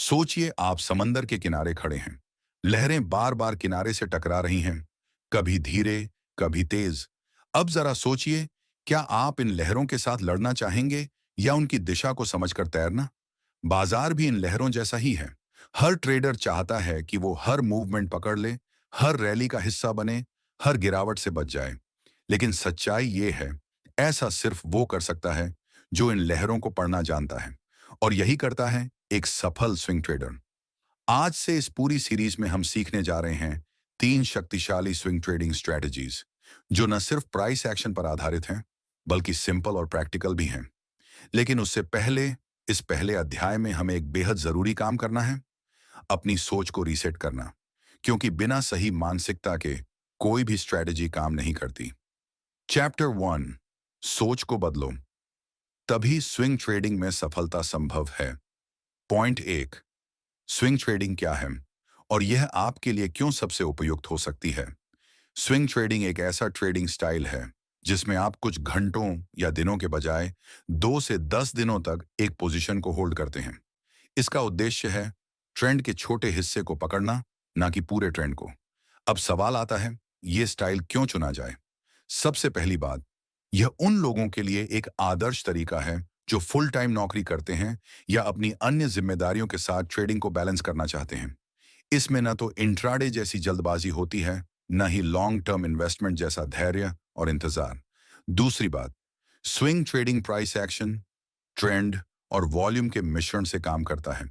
सोचिए आप समंदर के किनारे खड़े हैं। लहरें बार बार किनारे से टकरा रही हैं, कभी धीरे, कभी तेज। अब जरा सोचिए, क्या आप इन लहरों के साथ लड़ना चाहेंगे या उनकी दिशा को समझकर तैरना? बाजार भी इन लहरों जैसा ही है। हर ट्रेडर चाहता है कि वो हर मूवमेंट पकड़ ले, हर रैली का हिस्सा बने, हर गिरावट से बच जाए। लेकिन सच्चाई ये है, ऐसा सिर्फ वो कर सकता है जो इन लहरों को पढ़ना जानता है। और यही करता है एक सफल स्विंग ट्रेडर। आज से इस पूरी सीरीज में हम सीखने जा रहे हैं 3 शक्तिशाली स्विंग ट्रेडिंग स्ट्रेटजीज, जो न सिर्फ प्राइस एक्शन पर आधारित हैं, बल्कि सिंपल और प्रैक्टिकल भी हैं। लेकिन उससे पहले, इस पहले अध्याय में हमें एक बेहद जरूरी काम करना है, अपनी सोच को रीसेट करना। क्योंकि बिना सही मानसिकता के कोई भी स्ट्रेटजी काम नहीं करती। चैप्टर 1, सोच को बदलो, तभी स्विंग ट्रेडिंग में सफलता संभव है। पॉइंट 1, स्विंग ट्रेडिंग क्या है और यह आपके लिए क्यों सबसे उपयुक्त हो सकती है। स्विंग ट्रेडिंग एक ऐसा ट्रेडिंग स्टाइल है जिसमें आप कुछ घंटों या दिनों के बजाय 2 से 10 दिनों तक एक पोजीशन को होल्ड करते हैं। इसका उद्देश्य है ट्रेंड के छोटे हिस्से को पकड़ना, ना कि पूरे ट्रेंड को। अब सवाल आता है, ये स्टाइल क्यों चुना जाए? सबसे पहली बात, यह उन लोगों के लिए एक आदर्श तरीका है जो फुल टाइम नौकरी करते हैं या अपनी अन्य जिम्मेदारियों के साथ ट्रेडिंग को बैलेंस करना चाहते हैं। इसमें न तो इंट्राडे जैसी जल्दबाजी होती है, न ही लॉन्ग टर्म इन्वेस्टमेंट जैसा धैर्य और इंतजार। दूसरी बात, swing trading price action, trend और वॉल्यूम के मिश्रण से काम करता है,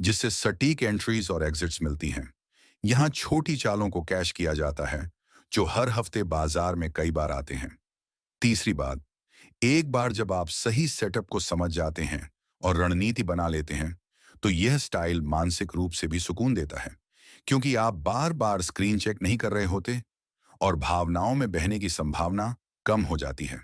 जिससे सटीक एंट्रीज और एग्जिट्स मिलती हैं। यहाँ छोटी चालों को कैश किया जाता है, जो हर हफ्ते बाजार में कई बार आते हैं। तीसरी बात, एक बार जब आप सही सेटअप को समझ जाते हैं और रणनीति बना लेते हैं, तो यह स्टाइल मानसिक रूप से भी सुकून देता है, क्योंकि आप बार बार स्क्रीन चेक नहीं कर रहे होते और भावनाओं में बहने की संभावना कम हो जाती है।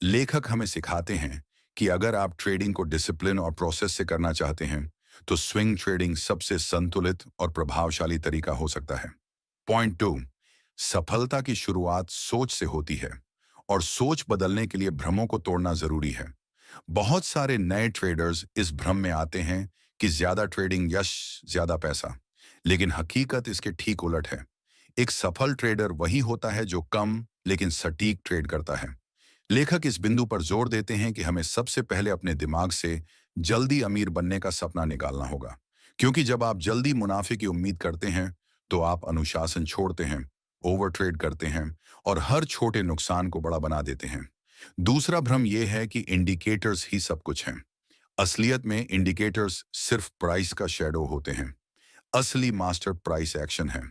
लेखक हमें सिखाते हैं कि अगर आप ट्रेडिंग को डिसिप्लिन और प्रोसेस से करना चाहते हैं, तो स्विंग ट्रेडिंग सबसे संतुलित और प्रभावशाली तरीका हो सकता है। पॉइंट 2, सफलता की शुरुआत सोच से होती है और सोच बदलने के लिए भ्रमों को तोड़ना जरूरी है। बहुत सारे नए ट्रेडर्स इस भ्रम में आते हैं कि ज्यादा ट्रेडिंग यश, ज्यादा पैसा। लेकिन हकीकत इसके ठीक उलट है। एक सफल ट्रेडर वही होता है जो कम लेकिन सटीक ट्रेड करता है। लेखक इस बिंदु पर जोर देते हैं कि हमें सबसे पहले अपने दिमाग से जल्दी अमीर बनने का सपना निकालना होगा। क्योंकि जब आप जल्दी मुनाफे की उम्मीद करते हैं, तो आप अनुशासन छोड़ते हैं, ओवर ट्रेड करते हैं और हर छोटे नुकसान को बड़ा बना देते हैं। दूसरा भ्रम यह है कि इंडिकेटर्स ही सब कुछ हैं। असलियत में इंडिकेटर्स सिर्फ प्राइस का शैडो होते हैं। असली मास्टर प्राइस एक्शन है।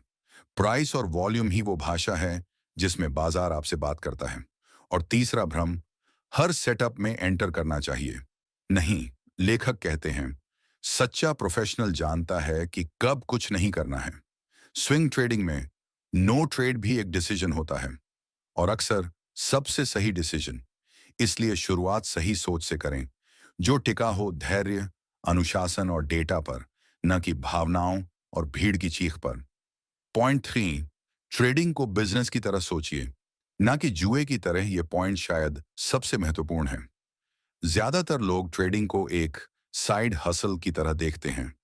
प्राइस और वॉल्यूम ही वो भाषा है जिसमें बाजार आपसे बात करता है। और तीसरा भ्रम, हर सेटअप में एंटर करना चाहिए। नहीं, लेखक कहते हैं, सच्चा प्रोफेशनल जानता है कि कब कुछ नहीं करना है। स्विंग ट्रेडिंग में नो ट्रेड भी एक डिसीजन होता है, और अक्सर सबसे सही डिसीजन। इसलिए शुरुआत सही सोच से करें, जो टिका हो धैर्य, अनुशासन और डेटा पर, न कि भावनाओं और भीड़ की चीख पर। पॉइंट 3, ट्रेडिंग को बिजनेस की तरह सोचिए, ना कि जुए की तरह। यह पॉइंट शायद सबसे महत्वपूर्ण है। ज्यादातर लोग ट्रेडिंग को एक साइड हसल की तरह देखते हैं,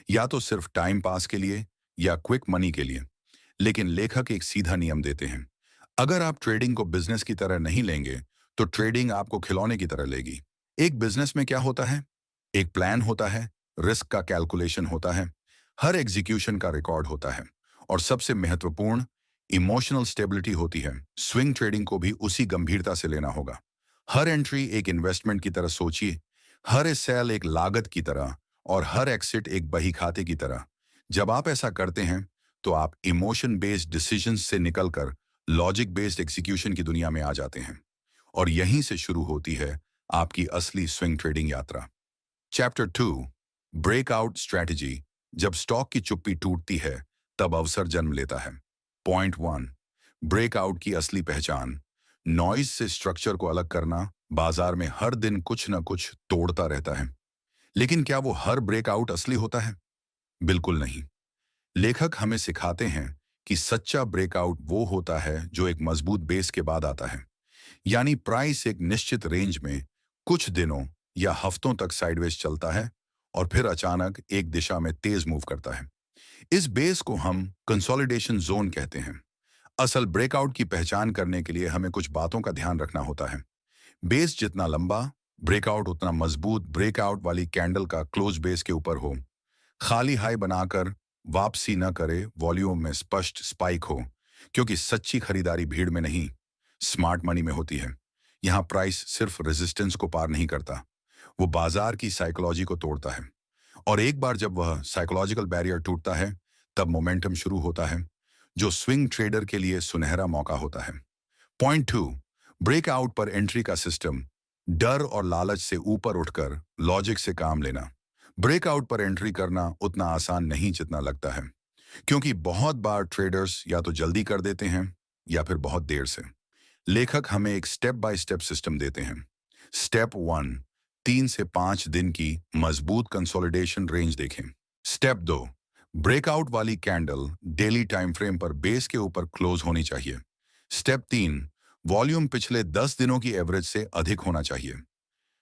या तो सिर्फ टाइम पास के लिए या क्विक मनी के लिए। लेकिन लेखक एक सीधा नियम देते हैं, अगर आप ट्रेडिंग को बिजनेस की तरह नहीं लेंगे, तो ट्रेडिंग आपको खिलौने की तरह लेगी। एक बिजनेस में क्या होता है? एक प्लान होता है, रिस्क का कैलकुलेशन होता है, हर एग्जीक्यूशन का रिकॉर्ड होता है, और सबसे महत्वपूर्ण, इमोशनल स्टेबिलिटी होती है। स्विंग ट्रेडिंग को भी उसी गंभीरता से लेना होगा। हर एंट्री एक इन्वेस्टमेंट की तरह सोचिए, हर सेल एक लागत की तरह और हर एक्सिट एक बही खाते की तरह। जब आप ऐसा करते हैं, तो आप इमोशन बेस्ड डिसीजंस से निकलकर लॉजिक बेस्ड एग्जीक्यूशन की दुनिया में आ जाते हैं। और यहीं से शुरू होती है आपकी असली स्विंग ट्रेडिंग यात्रा। चैप्टर 2, ब्रेकआउट स्ट्रैटेजी, जब स्टॉक की चुप्पी टूटती है, तब अवसर जन्म लेता है। पॉइंट 1, ब्रेकआउट की असली पहचान, नॉइज से स्ट्रक्चर को अलग करना। बाजार में हर दिन कुछ न कुछ तोड़ता रहता है, लेकिन क्या वो हर ब्रेकआउट असली होता है? बिल्कुल नहीं। लेखक हमें सिखाते हैं कि सच्चा ब्रेकआउट वो होता है जो एक मजबूत बेस के बाद आता है। यानी प्राइस एक निश्चित रेंज में कुछ दिनों या हफ्तों तक साइडवेज चलता है और फिर अचानक एक दिशा में तेज मूव करता है। इस बेस को हम कंसोलिडेशन जोन कहते हैं। असल ब्रेकआउट की पहचान करने के लिए हमें कुछ बातों का ध्यान रखना होता है। बेस जितना लंबा, ब्रेकआउट उतना मजबूत। ब्रेकआउट वाली कैंडल का क्लोज बेस के ऊपर हो, खाली हाई बनाकर वापसी न करे, वॉल्यूम में स्पष्ट स्पाइक हो, क्योंकि सच्ची खरीदारी भीड़ में नहीं, स्मार्ट मनी में होती है। यहां प्राइस सिर्फ रेजिस्टेंस को पार नहीं करता, वो बाजार की साइकोलॉजी को तोड़ता है। और एक बार जब वह साइकोलॉजिकल बैरियर टूटता है, तब मोमेंटम शुरू होता है, जो स्विंग ट्रेडर के लिए सुनहरा मौका होता है। पॉइंट 2, ब्रेकआउट पर एंट्री का सिस्टम। डर और लालच से ऊपर उठकर लॉजिक से काम लेना। ब्रेकआउट पर एंट्री करना उतना आसान नहीं जितना लगता है, क्योंकि बहुत बार ट्रेडर्स या तो जल्दी कर देते हैं या फिर बहुत देर से। लेखक हमें एक स्टेप बाय स्टेप सिस्टम देते हैं। स्टेप 1, 3 से 5 दिन की मजबूत कंसोलिडेशन रेंज देखें। स्टेप 2, ब्रेकआउट वाली कैंडल डेली टाइम फ्रेम पर बेस के ऊपर क्लोज होनी चाहिए। स्टेप 3, वॉल्यूम पिछले 10 दिनों की एवरेज से अधिक होना चाहिए।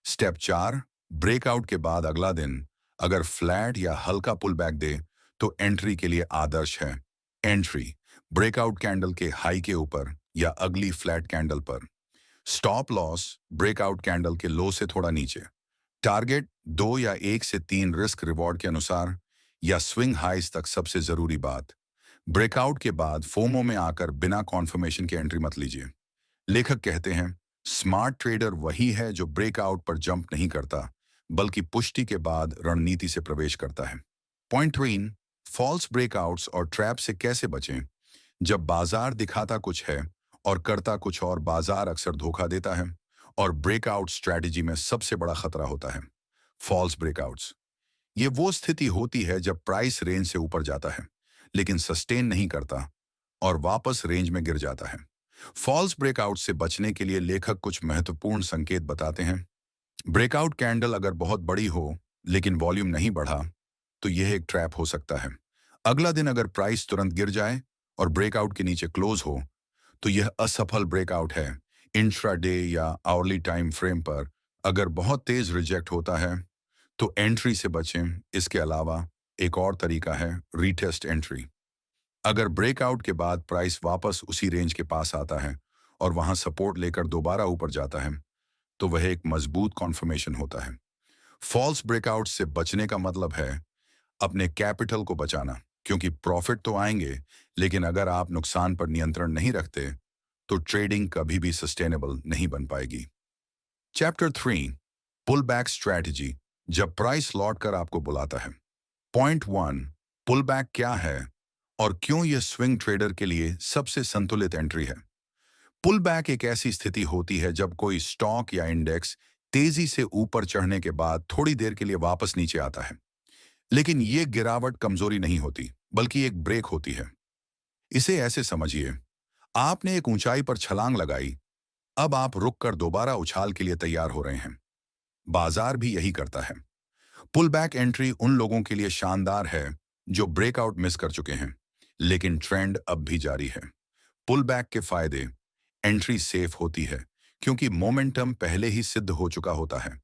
स्टेप 4, ब्रेकआउट के बाद अगला दिन अगर फ्लैट या हल्का पुल बैक दे तो एंट्री के लिए आदर्श है। एंट्री ब्रेकआउट कैंडल के हाई के ऊपर या अगली फ्लैट कैंडल पर। स्टॉप लॉस ब्रेकआउट कैंडल के लो से थोड़ा नीचे। टारगेट 2 या 1 से 3 रिस्क रिवॉर्ड के अनुसार या स्विंग हाइज तक। सबसे जरूरी बात, ब्रेकआउट के बाद फोमो में आकर बिना कॉन्फर्मेशन के एंट्री मत लीजिए। लेखक कहते हैं, स्मार्ट ट्रेडर वही है जो ब्रेकआउट पर जंप नहीं करता, बल्कि पुष्टि के बाद रणनीति से प्रवेश करता है। पॉइंट 3, फॉल्स ब्रेकआउट्स और ट्रैप से कैसे बचें। जब बाजार दिखाता कुछ है और करता कुछ और, बाजार अक्सर धोखा देता है और ब्रेकआउट स्ट्रैटेजी में सबसे बड़ा खतरा होता है फॉल्स ब्रेकआउट्स। ये वो स्थिति होती है जब प्राइस रेंज से ऊपर जाता है लेकिन सस्टेन नहीं करता और वापस रेंज में गिर जाता है। फॉल्स ब्रेकआउट से बचने के लिए लेखक कुछ महत्वपूर्ण संकेत बताते हैं। ब्रेकआउट कैंडल अगर बहुत बड़ी हो लेकिन वॉल्यूम नहीं बढ़ा, तो यह एक ट्रैप हो सकता है। अगला दिन अगर प्राइस तुरंत गिर जाए और ब्रेकआउट के नीचे क्लोज हो, तो यह असफल ब्रेकआउट है। इंट्राडे या आवरली टाइम फ्रेम पर अगर बहुत तेज रिजेक्ट होता है, तो एंट्री से बचें। इसके अलावा एक और तरीका है रीटेस्ट एंट्री। अगर ब्रेकआउट के बाद प्राइस वापस उसी रेंज के पास आता है और वहां सपोर्ट लेकर दोबारा ऊपर जाता है, तो वह एक मजबूत कॉन्फर्मेशन होता है। फॉल्स ब्रेकआउट से बचने का मतलब है अपने कैपिटल को बचाना, क्योंकि प्रॉफिट तो आएंगे, लेकिन अगर आप नुकसान पर नियंत्रण नहीं रखते, तो ट्रेडिंग कभी भी सस्टेनेबल नहीं बन पाएगी। चैप्टर 3, पुल बैक स्ट्रैटेजी, जब प्राइस लौट कर आपको बुलाता है। पॉइंट 1, पुल बैक क्या है और क्यों यह स्विंग ट्रेडर के लिए सबसे संतुलित एंट्री है। पुल बैक एक ऐसी स्थिति होती है जब कोई स्टॉक या इंडेक्स तेजी से ऊपर चढ़ने के बाद थोड़ी देर के लिए वापस नीचे आता है, लेकिन यह गिरावट कमजोरी नहीं होती, बल्कि एक ब्रेक होती है। इसे ऐसे समझिए, आपने एक ऊंचाई पर छलांग लगाई, अब आप रुक कर दोबारा उछाल के लिए तैयार हो रहे हैं। बाजार भी यही करता है। पुल बैक एंट्री उन लोगों के लिए शानदार है जो ब्रेकआउट मिस कर चुके हैं, लेकिन ट्रेंड अब भी जारी है। पुल बैक के फायदे, एंट्री सेफ होती है क्योंकि मोमेंटम पहले ही सिद्ध हो चुका होता है।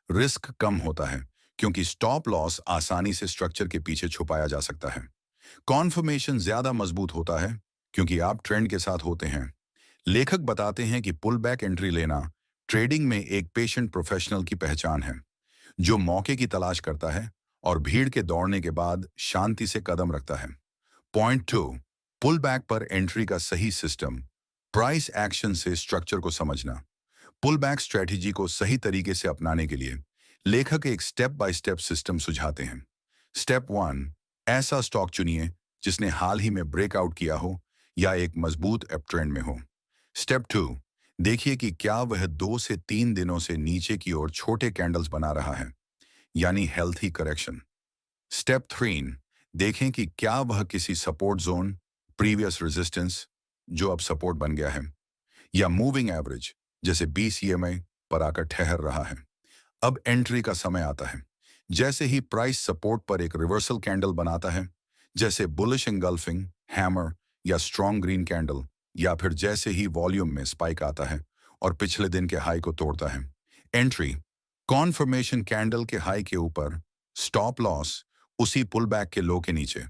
रिस्क कम होता है क्योंकि स्टॉप लॉस आसानी से स्ट्रक्चर के पीछे छुपाया जा सकता है। कॉन्फर्मेशन ज्यादा मजबूत होता है क्योंकि आप ट्रेंड के साथ होते हैं। लेखक बताते हैं कि पुल बैक एंट्री लेना ट्रेडिंग में एक पेशेंट प्रोफेशनल की पहचान है, जो मौके की तलाश करता है और भीड़ के दौड़ने के बाद शांति से कदम रखता है। पॉइंट 2, पुल बैक पर एंट्री का सही सिस्टम। प्राइस एक्शन से स्ट्रक्चर को समझना। पुल बैक स्ट्रेटजी को सही तरीके से अपनाने के लिए लेखक एक स्टेप बाय स्टेप सिस्टम सुझाते हैं। स्टेप 1, ऐसा स्टॉक चुनिए जिसने हाल ही में ब्रेकआउट किया हो या एक मजबूत अप ट्रेंड में हो। स्टेप 2, देखिए कि क्या वह 2 से 3 दिनों से नीचे की ओर छोटे कैंडल्स बना रहा है, यानी हेल्थी करेक्शन। स्टेप 3, देखें कि क्या वह किसी सपोर्ट जोन, प्रीवियस रेजिस्टेंस जो अब सपोर्ट बन गया है, या मूविंग एवरेज जैसे 20 ईएमए पर आकर ठहर रहा है। अब एंट्री का समय आता है। जैसे ही प्राइस सपोर्ट पर एक रिवर्सल कैंडल बनाता है, जैसे बुलिश इंगल्फिंग, हैमर या स्ट्रॉन्ग ग्रीन कैंडल, या फिर जैसे ही वॉल्यूम में स्पाइक आता है और पिछले दिन के हाई को तोड़ता है, एंट्री। कॉन्फर्मेशन कैंडल के हाई के ऊपर स्टॉप लॉस उसी पुल बैक के लो के नीचे।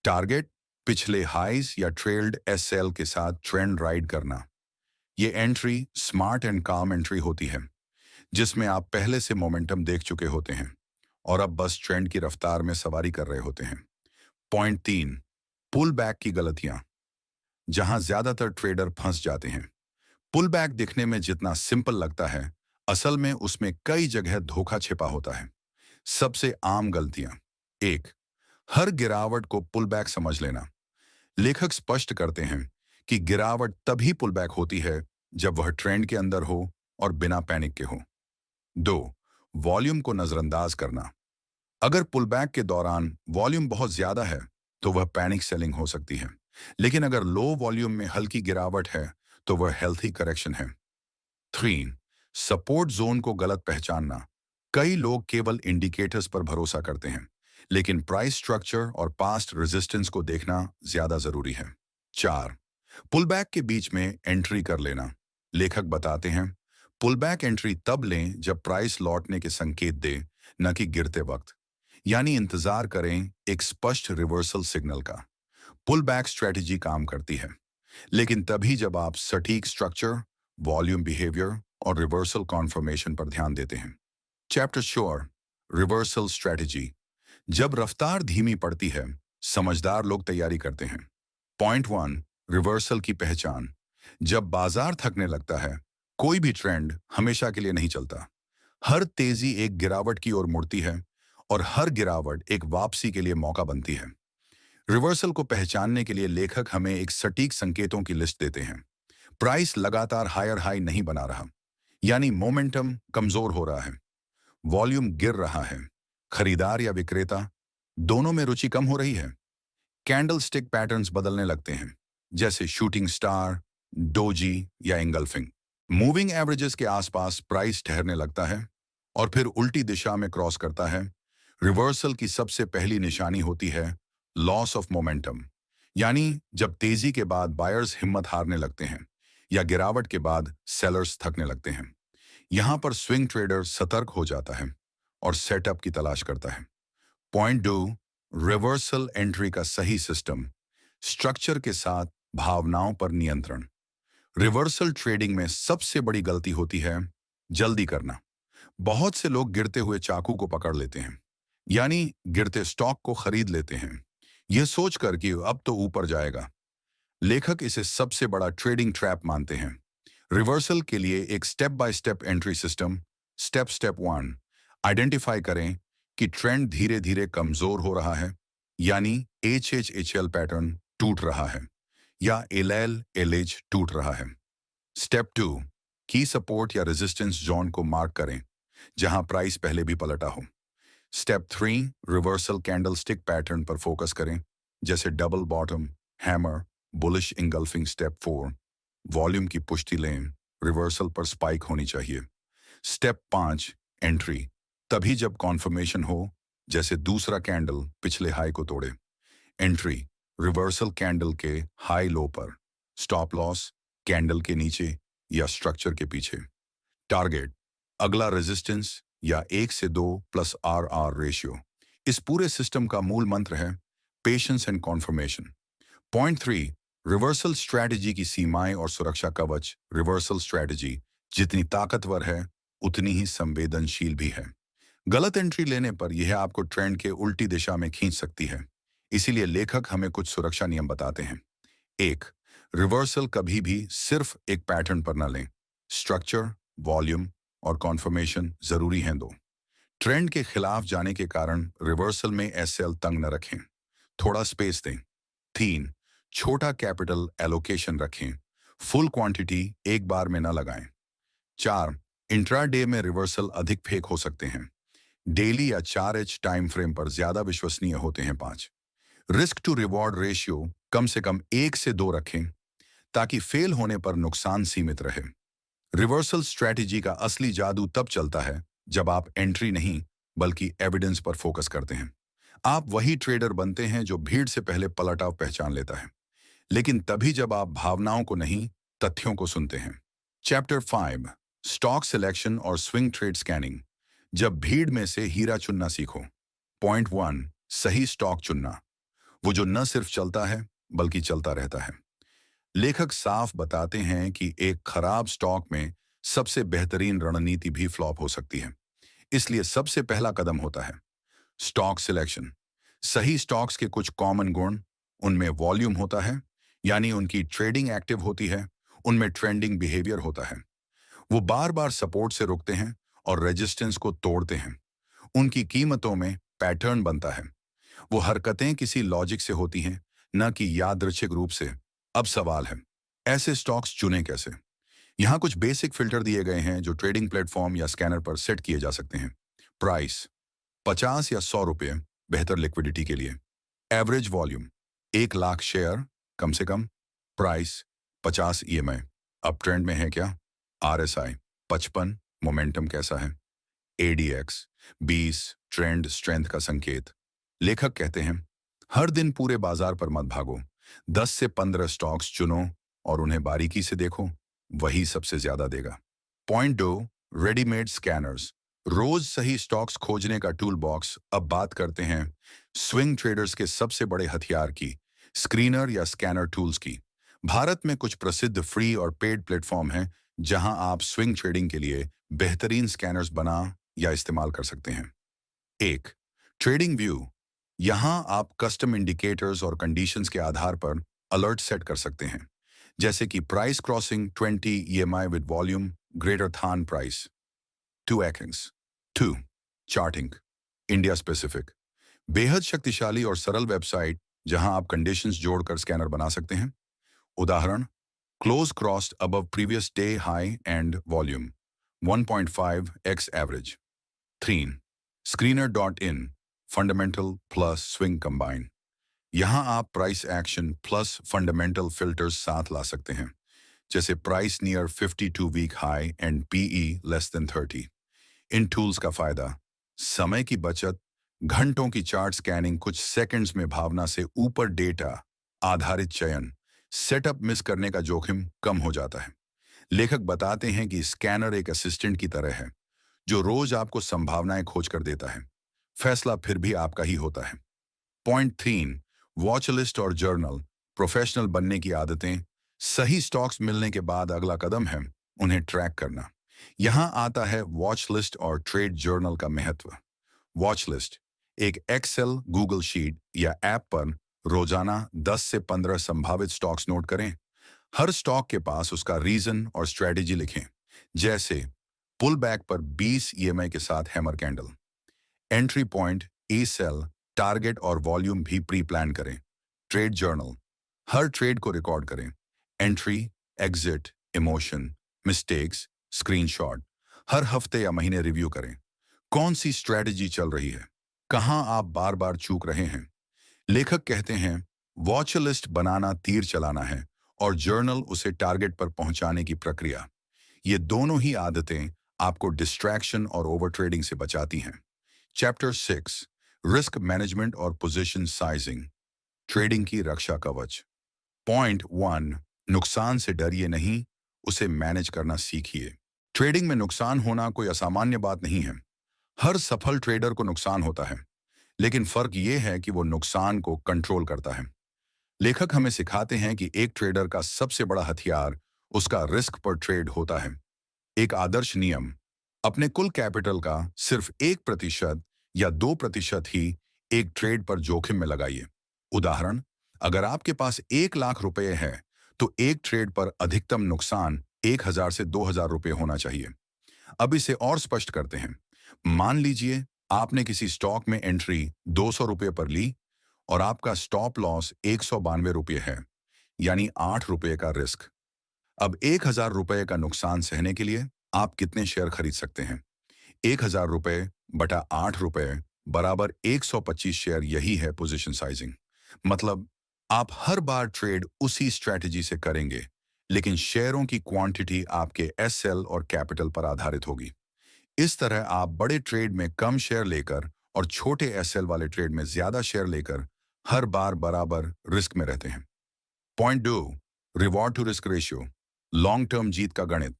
टारगेट पिछले हाइज या ट्रेल्ड एसएल के साथ ट्रेंड राइड करना। ये एंट्री स्मार्ट एंड काम एंट्री होती है, जिसमें आप पहले से मोमेंटम देख चुके होते हैं और अब बस ट्रेंड की रफ्तार में सवारी कर रहे होते हैं। पॉइंट 3, पुल बैक की गलतियां, जहां ज्यादातर ट्रेडर फंस जाते हैं। पुल बैक दिखने में जितना सिंपल लगता है, असल में उसमें कई जगह धोखा छिपा होता है। सबसे आम गलतियां। 1, हर गिरावट को पुल बैक समझ लेना। लेखक स्पष्ट करते हैं कि गिरावट तभी पुल बैक होती है जब वह ट्रेंड के अंदर हो और बिना पैनिक के हो। 2, वॉल्यूम को नजरअंदाज करना। अगर पुलबैक के दौरान वॉल्यूम बहुत ज्यादा है तो वह पैनिक सेलिंग हो सकती है, लेकिन अगर लो वॉल्यूम में हल्की गिरावट है तो वह हेल्थी करेक्शन है। 3, सपोर्ट जोन को गलत पहचानना। कई लोग केवल इंडिकेटर्स पर भरोसा करते हैं, लेकिन प्राइस स्ट्रक्चर और पास्ट रेजिस्टेंस को देखना ज्यादा जरूरी है। 4, पुलबैक के बीच में एंट्री कर लेना। लेखक बताते हैं, पुलबैक एंट्री तब लें जब प्राइस लौटने के संकेत दे, न कि गिरते वक्त। यानी इंतजार करें एक स्पष्ट रिवर्सल सिग्नल का। पुल बैक स्ट्रेटजी काम करती है, लेकिन तभी जब आप सटीक स्ट्रक्चर, वॉल्यूम बिहेवियर और रिवर्सल कॉन्फर्मेशन पर ध्यान देते हैं। Chapter sure, reversal strategy. जब रफ्तार धीमी पड़ती है, समझदार लोग तैयारी करते हैं। पॉइंट 1, रिवर्सल की पहचान। जब बाजार थकने लगता है, कोई भी ट्रेंड हमेशा के लिए नहीं चलता। हर तेजी एक गिरावट की ओर मुड़ती है और हर गिरावट एक वापसी के लिए मौका बनती है। रिवर्सल को पहचानने के लिए लेखक हमें एक सटीक संकेतों की लिस्ट देते हैं। प्राइस लगातार हायर हाई नहीं बना रहा, यानी मोमेंटम कमजोर हो रहा है। वॉल्यूम गिर रहा है, खरीदार या विक्रेता दोनों में रुचि कम हो रही है। कैंडल स्टिक पैटर्न्स बदलने लगते हैं, जैसे शूटिंग स्टार, डोजी या एंगल्फिंग। मूविंग एवरेजेस के आसपास प्राइस ठहरने लगता है और फिर उल्टी दिशा में क्रॉस करता है। रिवर्सल की सबसे पहली निशानी होती है लॉस ऑफ मोमेंटम, यानी जब तेजी के बाद बायर्स हिम्मत हारने लगते हैं या गिरावट के बाद सेलर्स थकने लगते हैं। यहां पर स्विंग ट्रेडर सतर्क हो जाता है और सेटअप की तलाश करता है। पॉइंट 2, रिवर्सल एंट्री का सही सिस्टम। स्ट्रक्चर के साथ भावनाओं पर नियंत्रण। रिवर्सल ट्रेडिंग में सबसे बड़ी गलती होती है जल्दी करना। बहुत से लोग गिरते हुए चाकू को पकड़ लेते हैं, यानी गिरते स्टॉक को खरीद लेते हैं, यह सोचकर कि अब तो ऊपर जाएगा। लेखक इसे सबसे बड़ा ट्रेडिंग ट्रैप मानते हैं। रिवर्सल के लिए एक step by step entry system. Step 1, identify करें कि ट्रेंड धीरे धीरे कमजोर हो रहा है, यानी HHHL पैटर्न टूट रहा है या LLLH टूट रहा है। स्टेप 2, की सपोर्ट या रेजिस्टेंस जोन को मार्क करें जहां प्राइस पहले भी पलटा हो। स्टेप 3, रिवर्सल कैंडलस्टिक पैटर्न पर फोकस करें, जैसे double bottom, hammer, bullish engulfing. Step 4, volume की पुष्टि लें, रिवर्सल पर स्पाइक होनी चाहिए। स्टेप 5, एंट्री तभी जब कॉन्फर्मेशन हो, जैसे दूसरा कैंडल पिछले हाई को तोड़े। एंट्री रिवर्सल कैंडल के हाई लो पर। स्टॉप लॉस कैंडल के नीचे या स्ट्रक्चर के पीछे। टारगेट अगला रेजिस्टेंस या 1 से 2 प्लस RR रेशियो। इस पूरे सिस्टम का मूल मंत्र है patience and conformation. Point 3, reversal strategy की सीमाएं और सुरक्षा कवच। रिवर्सल स्ट्रैटेजी जितनी ताकतवर है उतनी ही संवेदनशील भी है। गलत एंट्री लेने पर यह आपको ट्रेंड के उल्टी दिशा में खींच सकती है। इसीलिए लेखक हमें कुछ सुरक्षा नियम बताते हैं। 1, रिवर्सल कभी भी सिर्फ एक पैटर्न पर न लें। स्ट्रक्चर, वॉल्यूम और कॉन्फर्मेशन जरूरी हैं। 2, ट्रेंड के खिलाफ जाने के कारण रिवर्सल में एसएल तंग न रखें, थोड़ा स्पेस दें। 3, छोटा कैपिटल एलोकेशन रखें, फुल क्वांटिटी एक बार में न लगाएं। 4, इंट्राडे में रिवर्सल अधिक फेक हो सकते हैं, डेली या 4H टाइम फ्रेम पर ज्यादा विश्वसनीय होते हैं। 5, रिस्क टू रिवॉर्ड रेशियो कम से कम 1 से 2 रखें, ताकि फेल होने पर नुकसान सीमित रहे। रिवर्सल स्ट्रैटेजी का असली जादू तब चलता है जब आप एंट्री नहीं बल्कि एविडेंस पर फोकस करते हैं। आप वही ट्रेडर बनते हैं जो भीड़ से पहले पलटाव पहचान लेता है, लेकिन तभी जब आप भावनाओं को नहीं तथ्यों को सुनते हैं। चैप्टर 5, स्टॉक सिलेक्शन और स्विंग ट्रेड स्कैनिंग। जब भीड़ में से हीरा चुनना सीखो। पॉइंट वन, सही स्टॉक चुनना, वो जो न सिर्फ चलता है बल्कि चलता रहता है। लेखक साफ बताते हैं कि एक खराब स्टॉक में सबसे बेहतरीन रणनीति भी फ्लॉप हो सकती है। इसलिए सबसे पहला कदम होता है स्टॉक सिलेक्शन। सही स्टॉक्स के कुछ कॉमन गुण, उनमें वॉल्यूम होता है, यानी उनकी ट्रेडिंग एक्टिव होती है, उनमें ट्रेंडिंग बिहेवियर होता है, वो बार बार सपोर्ट से रुकते हैं और रेजिस्टेंस को तोड़ते हैं, उनकी कीमतों में पैटर्न बनता है, वो हरकतें किसी लॉजिक से होती हैं, न कि यादृच्छिक रूप से। अब सवाल है, ऐसे स्टॉक्स चुनें कैसे? यहाँ कुछ बेसिक फिल्टर दिए गए हैं जो ट्रेडिंग प्लेटफॉर्म या स्कैनर पर सेट किए जा सकते हैं। प्राइस 50 या 100 रुपये, बेहतर लिक्विडिटी के लिए। एवरेज वॉल्यूम 1 लाख शेयर कम से कम। प्राइस 50 ईएमआई, अब ट्रेंड में है क्या? आरएसआई 55, मोमेंटम कैसा है? एडीएक्स 20, ट्रेंड स्ट्रेंथ का संकेत। लेखक कहते हैं हर दिन पूरे बाजार पर मत भागो, 10 से 15 स्टॉक्स चुनो और उन्हें बारीकी से देखो, वही सबसे ज्यादा देगा। पॉइंट 2, रेडीमेड स्कैनर्स, रोज सही स्टॉक्स खोजने का टूल बॉक्स। अब बात करते हैं स्विंग ट्रेडर्स के सबसे बड़े हथियार की, स्क्रीनर या स्कैनर टूल्स की। भारत में कुछ प्रसिद्ध फ्री और पेड प्लेटफॉर्म हैं जहां आप स्विंग ट्रेडिंग के लिए बेहतरीन स्कैनर्स बना या इस्तेमाल कर सकते हैं। एक, ट्रेडिंग व्यू, यहां आप कस्टम इंडिकेटर्स और कंडीशंस के आधार पर अलर्ट सेट कर सकते हैं, जैसे कि price crossing 20 EMA with volume greater than price. Two actings. Two, charting, India specific, बेहद शक्तिशाली और सरल वेबसाइट जहां आप कंडीशंस जोड़कर स्कैनर बना सकते हैं। उदाहरण, close crossed above previous day high and volume 1.5x average. 3, screener.in, fundamental plus swing combine, यहां आप price action plus fundamental filters साथ ला सकते हैं, जैसे price near 52 week high and PE less than 30। इन टूल्स का फायदा, समय की बचत, घंटों की चार्ट स्कैनिंग, कुछ सेकंड्स में भावना से ऊपर डेटा आधारित चयन, सेटअप मिस करने का जोखिम कम हो जाता है। लेखक बताते हैं कि स्कैनर एक असिस्टेंट की तरह है जो रोज आपको संभावनाएं खोज कर देता है, फैसला फिर भी आपका ही होता है। पॉइंट 3, वॉच लिस्ट और जर्नल, प्रोफेशनल बनने की आदतें। सही स्टॉक्स मिलने के बाद अगला कदम है उन्हें ट्रैक करना। यहां आता है वॉच लिस्ट और ट्रेड जर्नल का महत्व। वॉच लिस्ट एक एक्सेल, गूगल शीट या ऐप पर रोजाना 10 से 15 संभावित स्टॉक्स नोट करें। हर स्टॉक के पास उसका रीजन और स्ट्रेटेजी लिखें, जैसे पुल बैक पर 20 ईएमआई के साथ hammer candle. Entry point, SL, target और वॉल्यूम भी प्री प्लान करें। ट्रेड जर्नल, हर ट्रेड को रिकॉर्ड करें, entry, exit, emotion, mistakes, screenshot. हर हफ्ते या महीने रिव्यू करें, कौन सी स्ट्रेटजी चल रही है, कहां आप बार बार चूक रहे हैं। लेखक कहते हैं वॉच लिस्ट बनाना तीर चलाना है और जर्नल उसे टारगेट पर पहुंचाने की प्रक्रिया। ये दोनों ही आदतें आपको डिस्ट्रैक्शन और ओवर ट्रेडिंग से बचाती हैं। चैप्टर 6, रिस्क मैनेजमेंट और पोजीशन साइजिंग, ट्रेडिंग की रक्षा कवच। पॉइंट 1, नुकसान से डरिए नहीं, उसे मैनेज करना सीखिए। ट्रेडिंग में नुकसान होना कोई असामान्य बात नहीं है। हर सफल ट्रेडर को नुकसान होता है, लेकिन फर्क यह है कि वो नुकसान को कंट्रोल करता है। लेखक हमें सिखाते हैं कि एक ट्रेडर का सबसे बड़ा हथियार उसका रिस्क पर ट्रेड होता है। एक आदर्श नियम, अपने कुल कैपिटल का सिर्फ 1% या 2% ही एक ट्रेड पर जोखिम में लगाइए। उदाहरण, अगर आपके पास 1 लाख रुपए है तो एक ट्रेड पर अधिकतम नुकसान 1000 से 2000 रुपए होना चाहिए। अब इसे और स्पष्ट करते हैं। मान लीजिए आपने किसी स्टॉक में एंट्री 200 रुपए पर ली और आपका स्टॉप लॉस 192 रुपए है, यानी 8 रुपए का रिस्क। अब 1000 रुपए का नुकसान सहने के लिए आप कितने शेयर खरीद सकते हैं? 1000 रुपए बटा 8 रुपए बराबर 125 शेयर, यही है पोजीशन साइजिंग। मतलब आप हर बार ट्रेड उसी स्ट्रेटजी से करेंगे, लेकिन शेयरों की क्वांटिटी आपके एसएल और कैपिटल पर आधारित होगी। इस तरह आप बड़े ट्रेड में कम शेयर लेकर और छोटे एसएल वाले ट्रेड में ज्यादा शेयर लेकर हर बार बराबर रिस्क में रहते हैं। Point 2, reward to risk ratio, long term जीत का गणित।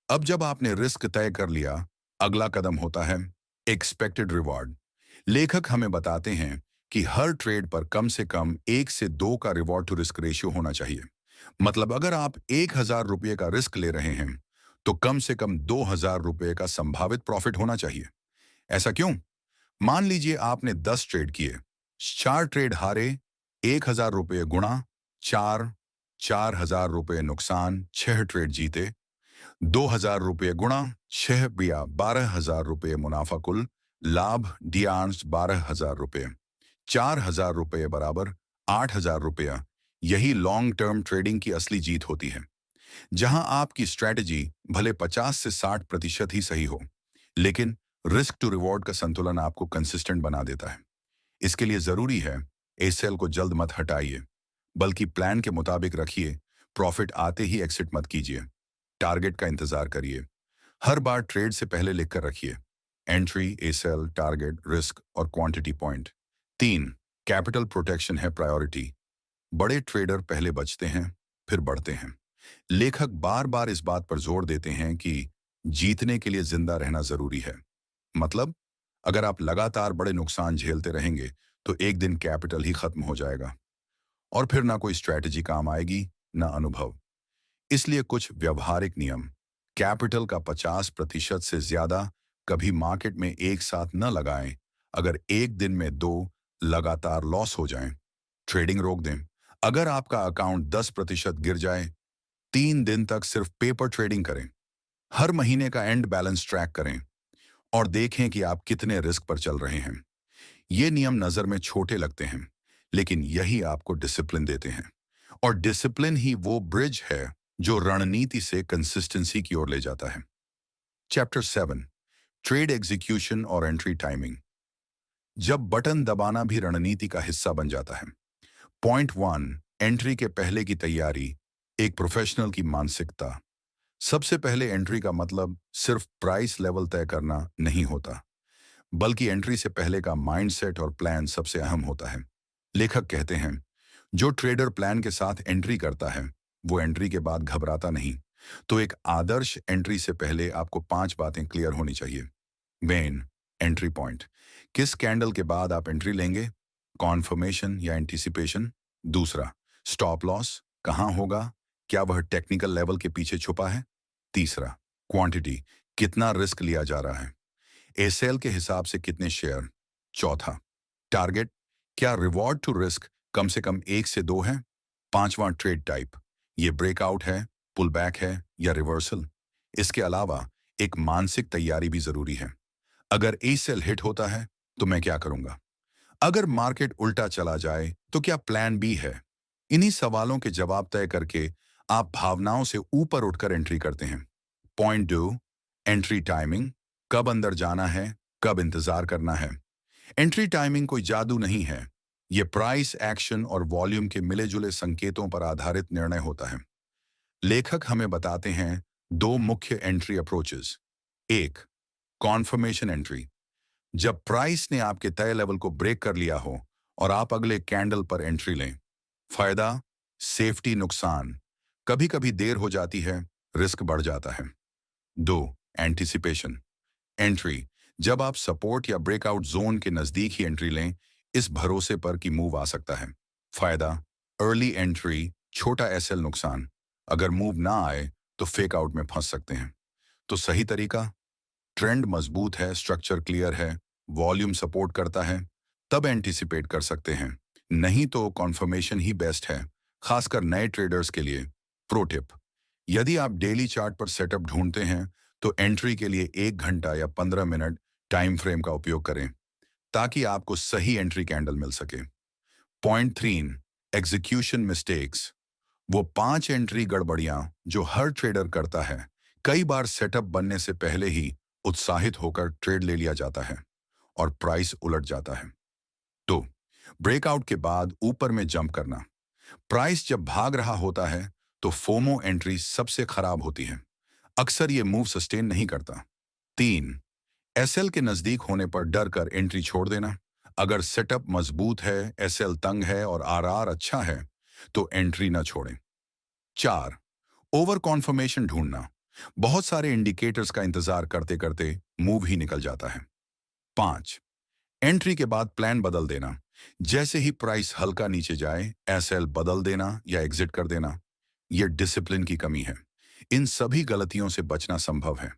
अब जब आपने रिस्क तय कर लिया, अगला कदम होता है एक्सपेक्टेड रिवॉर्ड। लेखक हमें बताते हैं कि हर ट्रेड पर कम से कम 1 से 2 का रिवॉर्ड टू रिस्क रेशियो होना चाहिए। मतलब अगर आप 1,000 रुपये का रिस्क ले रहे हैं तो कम से कम 2,000 रुपये का संभावित प्रॉफिट होना चाहिए। ऐसा क्यों? मान लीजिए आपने 10 ट्रेड किए, 4 ट्रेड हारे, 1,000 रुपये गुणा 4, 4,000 रुपये नुकसान, 6 ट्रेड जीते, 2,000 रुपये गुणा 6 बिया 12,000 रुपये मुनाफा, कुल लाभ डियांश 12,000 रुपये, 4,000 रुपये बराबर 8,000 रुपया। यही लॉन्ग टर्म ट्रेडिंग की असली जीत होती है, जहां आपकी स्ट्रैटेजी भले 50 से 60% ही सही हो, लेकिन रिस्क टू रिवॉर्ड का संतुलन आपको कंसिस्टेंट बना देता है। इसके लिए जरूरी है एसएल को जल्द मत हटाइए, बल्कि प्लान के मुताबिक रखिए। प्रॉफिट आते ही एक्सिट मत कीजिए, टारगेट का इंतजार करिए। हर बार ट्रेड से पहले लिखकर रखिए एंट्री, एसएल, टारगेट, रिस्क और क्वांटिटी पॉइंट। 3, कैपिटल प्रोटेक्शन है प्रायोरिटी। बड़े ट्रेडर पहले बचते हैं, फिर बढ़ते हैं। लेखक बार बार इस बात पर जोर देते हैं कि जीतने के लिए जिंदा रहना जरूरी है। मतलब अगर आप लगातार बड़े नुकसान झेलते रहेंगे तो एक दिन कैपिटल ही खत्म हो जाएगा और फिर ना कोई स्ट्रैटेजी काम आएगी, ना अनुभव। इसलिए कुछ व्यवहारिक नियम। कैपिटल का 50% से ज्यादा कभी मार्केट में एक साथ न लगाएं। अगर एक दिन में 2 लगातार लॉस हो जाएं, ट्रेडिंग रोक दें। अगर आपका अकाउंट 10% गिर जाए, 3 दिन तक सिर्फ पेपर ट्रेडिंग करें। हर महीने का एंड बैलेंस ट्रैक करें और देखें कि आप कितने रिस्क पर चल रहे हैं। ये नियम नजर में छोटे लगते हैं, लेकिन यही आपको डिसिप्लिन देते हैं। और डिसिप्लिन ही वो ब्रिज है जो रणनीति से कंसिस्टेंसी की ओर ले जाता है। चैप्टर 7, ट्रेड एग्जीक्यूशन और एंट्री टाइमिंग। जब बटन दबाना भी रणनीति का हिस्सा बन जाता है। पॉइंट 1, एंट्री के पहले की तैयारी, एक प्रोफेशनल की मानसिकता। सबसे पहले एंट्री का मतलब सिर्फ प्राइस लेवल तय करना नहीं होता, बल्कि एंट्री से पहले का माइंडसेट और प्लान सबसे अहम होता है। लेखक कहते हैं, जो ट्रेडर प्लान के साथ एंट्री करता है वो एंट्री के बाद घबराता नहीं। तो एक आदर्श एंट्री से पहले आपको 5 बातें क्लियर होनी चाहिए। मेन एंट्री पॉइंट, किस कैंडल के बाद आप एंट्री लेंगे, कॉन्फर्मेशन या एंटिसिपेशन। दूसरा, स्टॉप लॉस कहां होगा, क्या वह टेक्निकल लेवल के पीछे छुपा है। तीसरा, क्वांटिटी, कितना रिस्क लिया जा रहा है, एसएल के हिसाब से कितने शेयर। चौथा, टारगेट, क्या रिवॉर्ड टू रिस्क कम से कम 1 से 2 है। पांचवां, ट्रेड टाइप, ये ब्रेकआउट है, पुल बैक है या रिवर्सल। इसके अलावा एक मानसिक तैयारी भी जरूरी है। अगर एसएल हिट होता है तो मैं क्या करूंगा, अगर मार्केट उल्टा चला जाए तो क्या प्लान बी है। इन्हीं सवालों के जवाब तय करके आप भावनाओं से ऊपर उठकर एंट्री करते हैं। पॉइंट 2, एंट्री टाइमिंग, कब अंदर जाना है, कब इंतजार करना है। एंट्री टाइमिंग कोई जादू नहीं है, ये प्राइस, एक्शन और वॉल्यूम के मिले जुले संकेतों पर आधारित निर्णय होता है। लेखक हमें बताते हैं 2 मुख्य एंट्री अप्रोचेस। 1, कॉन्फर्मेशन एंट्री, जब प्राइस ने आपके तय लेवल को ब्रेक कर लिया हो और आप अगले कैंडल पर एंट्री लें। फायदा, सेफ्टी, नुकसान, कभी कभी देर हो जाती है, रिस्क बढ़ जाता है। 2, एंटिसिपेशन एंट्री, जब आप सपोर्ट या ब्रेकआउट जोन के नजदीक ही एंट्री लें, इस भरोसे पर कि मूव आ सकता है। फायदा, अर्ली एंट्री, छोटा एसएल, नुकसान, अगर मूव ना आए तो फेक आउट में फंस सकते हैं। तो सही तरीका, ट्रेंड मजबूत है, स्ट्रक्चर क्लियर है, वॉल्यूम सपोर्ट करता है, तब एंटिसिपेट कर सकते हैं। नहीं तो कॉन्फर्मेशन ही बेस्ट है, खासकर नए ट्रेडर्स के लिए। प्रो टिप, यदि आप डेली चार्ट पर सेटअप ढूंढते हैं तो एंट्री के लिए 1 घंटा या 15 मिनट टाइम फ्रेम का उपयोग करें, ताकि आपको सही एंट्री कैंडल मिल सके। पॉइंट 3, एग्जीक्यूशन मिस्टेक्स, वो 5 एंट्री गड़बड़ियां जो हर ट्रेडर करता है। कई बार सेटअप बनने से पहले ही उत्साहित होकर ट्रेड ले लिया जाता है और प्राइस उलट जाता है। तो ब्रेकआउट के बाद ऊपर में जंप करना, प्राइस जब भाग रहा होता है तो फोमो एंट्री सबसे खराब होती है, अक्सर ये मूव सस्टेन नहीं करता। 3, एसएल के नजदीक होने पर डर कर एंट्री छोड़ देना, अगर सेटअप मजबूत है, एसएल तंग है और आरआर अच्छा है तो एंट्री ना छोड़ें। 4, ओवर कॉन्फर्मेशन ढूंढना, बहुत सारे इंडिकेटर्स का इंतजार करते करते मूव ही निकल जाता है। 5, एंट्री के बाद प्लान बदल देना, जैसे ही प्राइस हल्का नीचे जाए एसएल बदल देना या एग्जिट कर देना, यह डिसिप्लिन की कमी है। इन सभी गलतियों से बचना संभव है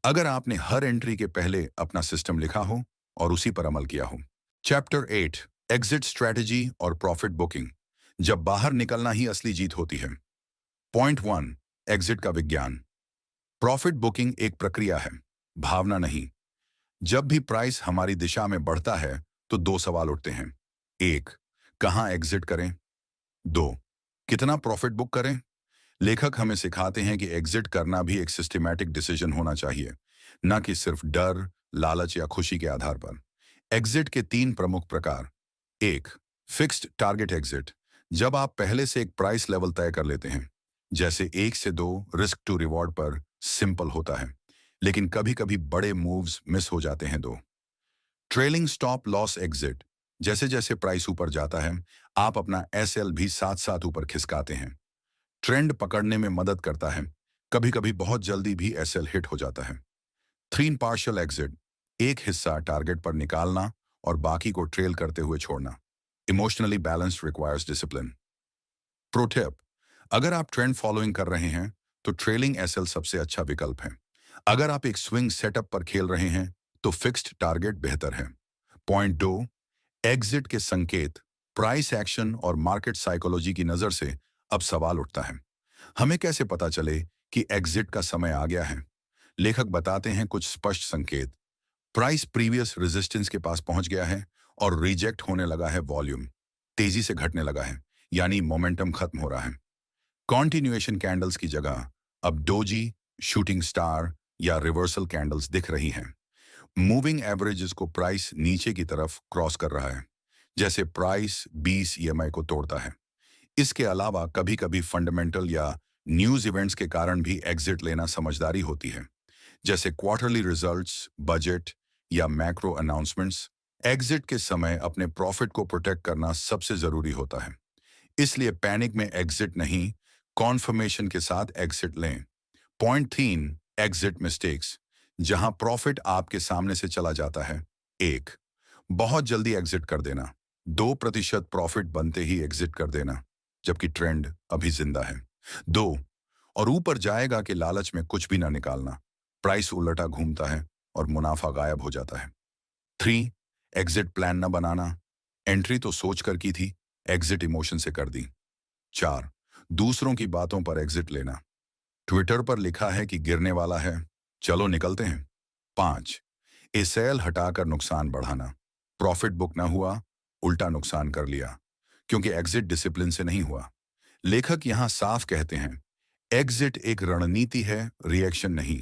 अगर आपने हर एंट्री के पहले अपना सिस्टम लिखा हो और उसी पर अमल किया हो। चैप्टर 8, एग्जिट स्ट्रैटेजी और प्रॉफिट बुकिंग, जब बाहर निकलना ही असली जीत होती है। पॉइंट 1, एग्जिट का विज्ञान। प्रॉफिट बुकिंग एक प्रक्रिया है, भावना नहीं। जब भी प्राइस हमारी दिशा में बढ़ता है तो दो सवाल उठते हैं। एक, कहां एग्जिट करें? दो, कितना प्रॉफिट बुक करें? लेखक हमें सिखाते हैं कि एग्जिट करना भी एक सिस्टमैटिक डिसीजन होना चाहिए, न कि सिर्फ डर, लालच या खुशी के आधार पर। एग्जिट के तीन प्रमुख प्रकार। एक, फिक्स्ड टारगेट एग्जिट, जब आप पहले से एक प्राइस लेवल तय कर लेते हैं, जैसे 1 से 2 रिस्क टू रिवॉर्ड पर सिंपल होता है, लेकिन कभी कभी बड़े मूव्स मिस हो जाते हैं। दो, ट्रेलिंग स्टॉप लॉस एग्जिट, जैसे जैसे प्राइस ऊपर जाता है आप अपना एसएल भी साथ साथ ऊपर खिसकाते हैं। ट्रेंड पकड़ने में मदद करता है, कभी कभी बहुत जल्दी भी एसएल हिट हो जाता है। थ्रीन पार्शियल एग्जिट, एक हिस्सा टारगेट पर निकालना और बाकी को ट्रेल करते हुए छोड़ना। Emotionally balanced requires discipline. Pro tip, अगर आप ट्रेंड फॉलोइंग कर रहे हैं तो ट्रेलिंग एसएल सबसे अच्छा विकल्प है। अगर आप एक स्विंग सेटअप पर खेल रहे हैं तो फिक्स्ड टारगेट बेहतर है। पॉइंट 2, एग्जिट के संकेत। प्राइस एक्शन और मार्केट साइकोलॉजी की नजर से अब सवाल उठता है, हमें कैसे पता चले कि एग्जिट का समय आ गया है? लेखक बताते हैं कुछ स्पष्ट संकेत। प्राइस प्रीवियस रेजिस्टेंस के पास पहुंच गया है और रिजेक्ट होने लगा है, वॉल्यूम तेजी से घटने लगा है, यानी मोमेंटम खत्म हो रहा है। कॉन्टिन्यूएशन कैंडल्स की जगह अब डोजी, शूटिंग स्टार या रिवर्सल कैंडल्स दिख रही हैं। मूविंग एवरेजेस को प्राइस नीचे की तरफ क्रॉस कर रहा है, जैसे प्राइस 20 ईएमआई को तोड़ता है। इसके अलावा कभी कभी फंडामेंटल या न्यूज इवेंट्स के कारण भी एग्जिट लेना समझदारी होती है, जैसे क्वार्टरली रिजल्ट्स, बजट या मैक्रो अनाउंसमेंट्स। एग्जिट के समय अपने प्रॉफिट को प्रोटेक्ट करना सबसे जरूरी होता है, इसलिए पैनिक में एग्जिट नहीं, कॉन्फर्मेशन के साथ एग्जिट लें। पॉइंट 3, एग्जिट मिस्टेक्स, जहां प्रॉफिट आपके सामने से चला जाता है। एक, बहुत जल्दी एग्जिट कर देना, 2% प्रॉफिट बनते ही एग्जिट कर देना, जबकि ट्रेंड अभी जिंदा है। दो, और ऊपर जाएगा कि लालच में कुछ भी ना निकालना, प्राइस उलटा घूमता है और मुनाफा गायब हो जाता है। 3, एग्जिट प्लान न बनाना, एंट्री तो सोच कर की थी, एग्जिट इमोशन से कर दी। 4, दूसरों की बातों पर एग्जिट लेना, ट्विटर पर लिखा है कि गिरने वाला है, चलो निकलते हैं। 5, एसएल हटाकर नुकसान बढ़ाना, प्रॉफिट बुक ना हुआ, उल्टा नुकसान कर लिया, क्योंकि एग्जिट डिसिप्लिन से नहीं हुआ। लेखक यहां साफ कहते हैं, एग्जिट एक रणनीति है, रिएक्शन नहीं।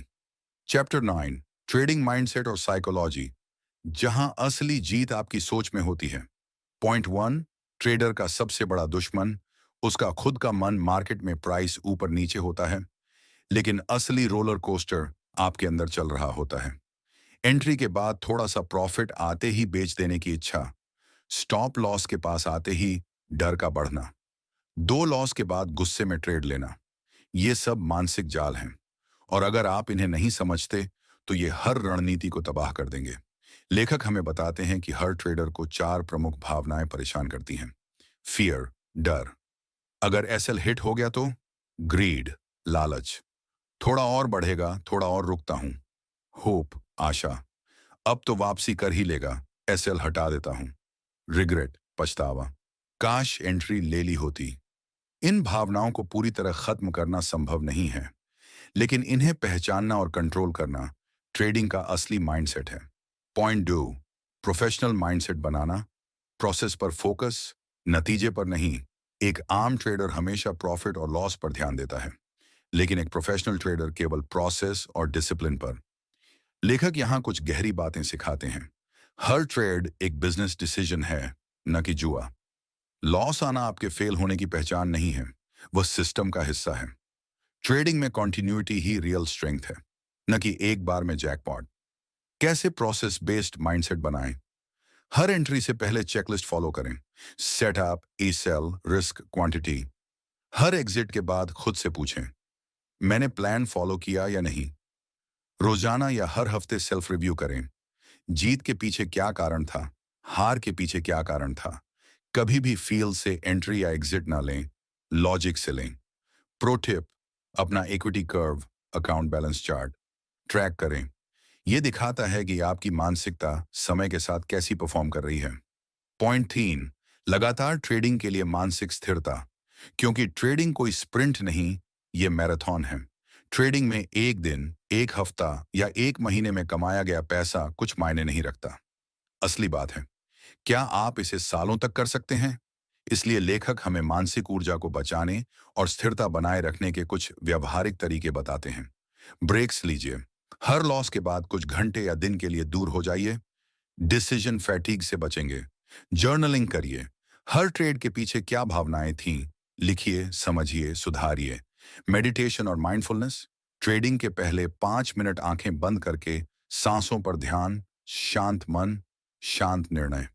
चैप्टर 9, ट्रेडिंग माइंडसेट और साइकोलॉजी, जहां असली जीत आपकी सोच में होती है। पॉइंट 1, ट्रेडर का सबसे बड़ा दुश्मन उसका खुद का मन। मार्केट में प्राइस ऊपर नीचे होता है, लेकिन असली रोलर कोस्टर आपके अंदर चल रहा होता है। एंट्री के बाद थोड़ा सा प्रॉफिट आते ही बेच देने की इच्छा, स्टॉप लॉस के पास आते ही डर का बढ़ना, 2 लॉस के बाद गुस्से में ट्रेड लेना, ये सब मानसिक जाल हैं, और अगर आप इन्हें नहीं समझते तो ये हर रणनीति को तबाह कर देंगे। लेखक हमें बताते हैं कि हर ट्रेडर को 4 प्रमुख भावनाएं परेशान करती हैं। फियर, डर, अगर एसएल हिट हो गया तो। ग्रीड, लालच, थोड़ा और बढ़ेगा, थोड़ा और रुकता हूं। होप, आशा, अब तो वापसी कर ही लेगा, एसएल हटा देता हूं। रिग्रेट, पछतावा, काश एंट्री ले ली होती। इन भावनाओं को पूरी तरह खत्म करना संभव नहीं है, लेकिन इन्हें पहचानना और कंट्रोल करना ट्रेडिंग का असली माइंडसेट है। पॉइंट 2, प्रोफेशनल माइंडसेट बनाना, प्रोसेस पर फोकस, नतीजे पर नहीं। एक आम ट्रेडर हमेशा प्रॉफिट और लॉस पर ध्यान देता है, लेकिन एक प्रोफेशनल ट्रेडर केवल प्रोसेस और डिसिप्लिन पर। लेखक यहां कुछ गहरी बातें सिखाते हैं। हर ट्रेड एक बिजनेस डिसीजन है, न कि जुआ। लॉस आना आपके फेल होने की पहचान नहीं है, वह सिस्टम का हिस्सा है। ट्रेडिंग में कॉन्टिन्यूटी ही रियल स्ट्रेंथ है, न कि एक बार में जैकपॉट। कैसे प्रोसेस बेस्ड माइंडसेट बनाएं? हर एंट्री से पहले चेकलिस्ट फॉलो करें, setup, SL, risk, quantity. हर एग्जिट के बाद खुद से पूछें, मैंने प्लान फॉलो किया या नहीं? रोजाना या हर हफ्ते सेल्फ रिव्यू करें, जीत के पीछे क्या कारण था, हार के पीछे क्या कारण था। कभी भी फील से एंट्री या एग्जिट ना लें, लॉजिक से लें। प्रो टिप, अपना equity curve, account balance chart track करें। यह दिखाता है कि आपकी मानसिकता समय के साथ कैसी परफॉर्म कर रही है। पॉइंट 3, लगातार ट्रेडिंग के लिए मानसिक स्थिरता। क्योंकि ट्रेडिंग कोई स्प्रिंट नहीं, ये मैराथन है। ट्रेडिंग में एक दिन, एक हफ्ता या एक महीने में कमाया गया पैसा कुछ मायने नहीं रखता। असली बात है, क्या आप इसे सालों तक कर सकते हैं। इसलिए लेखक हमें मानसिक ऊर्जा को बचाने और स्थिरता बनाए रखने के कुछ व्यवहारिक तरीके बताते हैं। ब्रेक्स लीजिए। हर लॉस के बाद कुछ घंटे या दिन के लिए दूर हो जाइए। डिसीजन फैटीग से बचेंगे। जर्नलिंग करिए। हर ट्रेड के पीछे क्या भावनाएं थीं, लिखिए, समझिए, सुधारिए। मेडिटेशन और माइंडफुलनेस। ट्रेडिंग के पहले 5 मिनट आंखें बंद करके सांसों पर ध्यान, शांत मन, शांत निर्णय।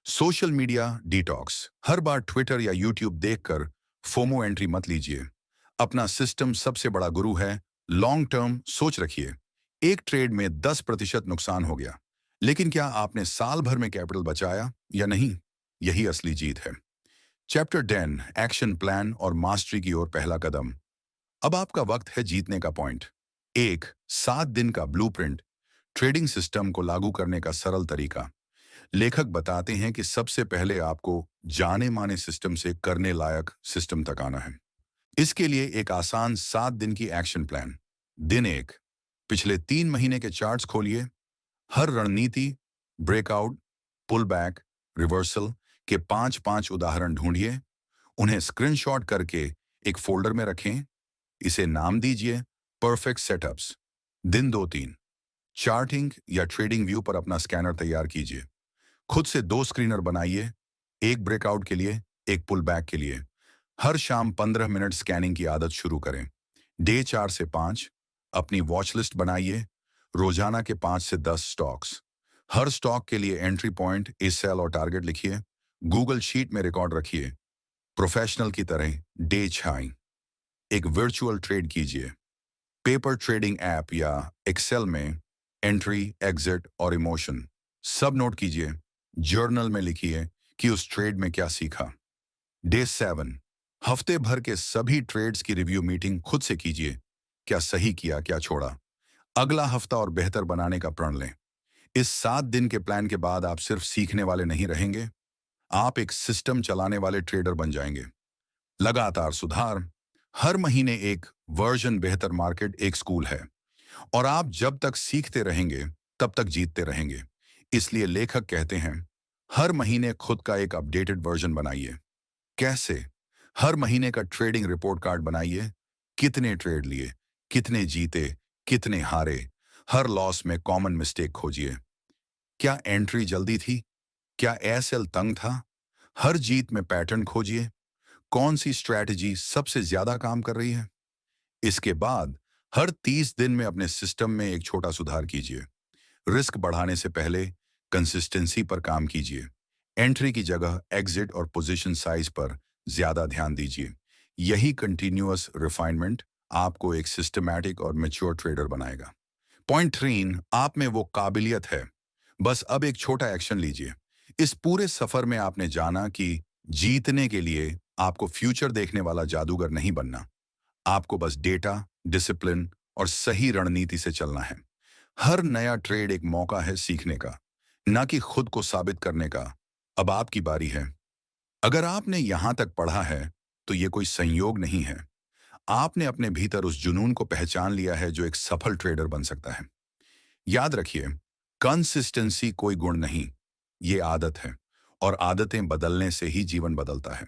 Social media detox. हर बार ट्विटर या यूट्यूब देखकर फोमो एंट्री मत लीजिए। अपना सिस्टम सबसे बड़ा गुरु है। लॉन्ग टर्म सोच रखिए। एक ट्रेड में 10% नुकसान हो गया, लेकिन क्या आपने साल भर में कैपिटल बचाया या नहीं? यही असली जीत है। चैप्टर 10, एक्शन प्लान और मास्टरी की ओर पहला कदम। अब आपका वक्त है जीतने का पॉइंट। 1, 7 दिन का ब्लूप्रिंट। ट्रेडिंग सिस्टम को लागू करने का सरल तरीका। लेखक बताते हैं कि सबसे पहले आपको जाने माने सिस्टम से करने लायक सिस्टम तक आना है। इसके लिए एक आसान 7 दिन की एक्शन प्लान। दिन 1, पिछले 3 महीने के चार्ट्स खोलिए। हर रणनीति, ब्रेकआउट, पुल बैक, रिवर्सल के 5-5 उदाहरण ढूंढिए। उन्हें स्क्रीनशॉट करके एक फोल्डर में रखें। इसे नाम दीजिए परफेक्ट सेटअप्स। दिन 2-3, चार्टिंग या ट्रेडिंग व्यू पर अपना स्कैनर तैयार कीजिए। खुद से 2 स्क्रीनर बनाइए, एक ब्रेकआउट के लिए, एक पुल बैक के लिए। हर शाम 15 मिनट स्कैनिंग की आदत शुरू करें। डे 4 से 5, अपनी वॉच लिस्ट बनाइए। रोजाना के 5 से 10 स्टॉक्स। हर स्टॉक के लिए एंट्री पॉइंट, ए सेल और टारगेट लिखिए। गूगल शीट में रिकॉर्ड रखिए। प्रोफेशनल की तरह डे छाई। एक वर्चुअल ट्रेड कीजिए। पेपर ट्रेडिंग ऐप या एक्सेल में एंट्री, एग्जिट और इमोशन सब नोट कीजिए। जर्नल में लिखिए कि उस ट्रेड में क्या सीखा। डे 7, हफ्ते भर के सभी ट्रेड्स की रिव्यू मीटिंग खुद से कीजिए। क्या सही किया, क्या छोड़ा। अगला हफ्ता और बेहतर बनाने का प्रण लें। इस 7 दिन के प्लान के बाद आप सिर्फ सीखने वाले नहीं रहेंगे, आप एक सिस्टम चलाने वाले ट्रेडर बन जाएंगे। लगातार सुधार। हर महीने एक वर्जन बेहतर मार्केट एक स्कूल है, और आप जब तक सीखते रहेंगे तब तक जीतते रहेंगे। इसलिए लेखक कहते हैं, हर महीने खुद का एक अपडेटेड वर्जन बनाइए। कैसे? हर महीने का ट्रेडिंग रिपोर्ट कार्ड बनाइए। कितने ट्रेड लिए, कितने जीते, कितने हारे। हर लॉस में कॉमन मिस्टेक खोजिए। क्या एंट्री जल्दी थी? क्या एसएल तंग था? हर जीत में पैटर्न खोजिए। कौन सी स्ट्रैटेजी सबसे ज्यादा काम कर रही है? इसके बाद हर 30 दिन में अपने सिस्टम में एक छोटा सुधार कीजिए। रिस्क बढ़ाने से पहले कंसिस्टेंसी पर काम कीजिए। एंट्री की जगह एग्जिट और पोजीशन साइज पर ज्यादा ध्यान दीजिए। यही कंटिन्यूअस रिफाइनमेंट आपको एक सिस्टमैटिक और मैच्योर ट्रेडर बनाएगा। पॉइंट 3, आप में वो काबिलियत है। बस अब एक छोटा एक्शन लीजिए। इस पूरे सफर में आपने जाना कि जीतने के लिए आपको फ्यूचर देखने वाला जादूगर नहीं बनना। आपको बस डेटा, डिसिप्लिन और सही रणनीति से चलना है। हर नया ट्रेड एक मौका है सीखने का, ना कि खुद को साबित करने का। अब आपकी बारी है। अगर आपने यहां तक पढ़ा है, तो ये कोई संयोग नहीं है। आपने अपने भीतर उस जुनून को पहचान लिया है जो एक सफल ट्रेडर बन सकता है। याद रखिए, कंसिस्टेंसी कोई गुण नहीं, ये आदत है, और आदतें बदलने से ही जीवन बदलता है।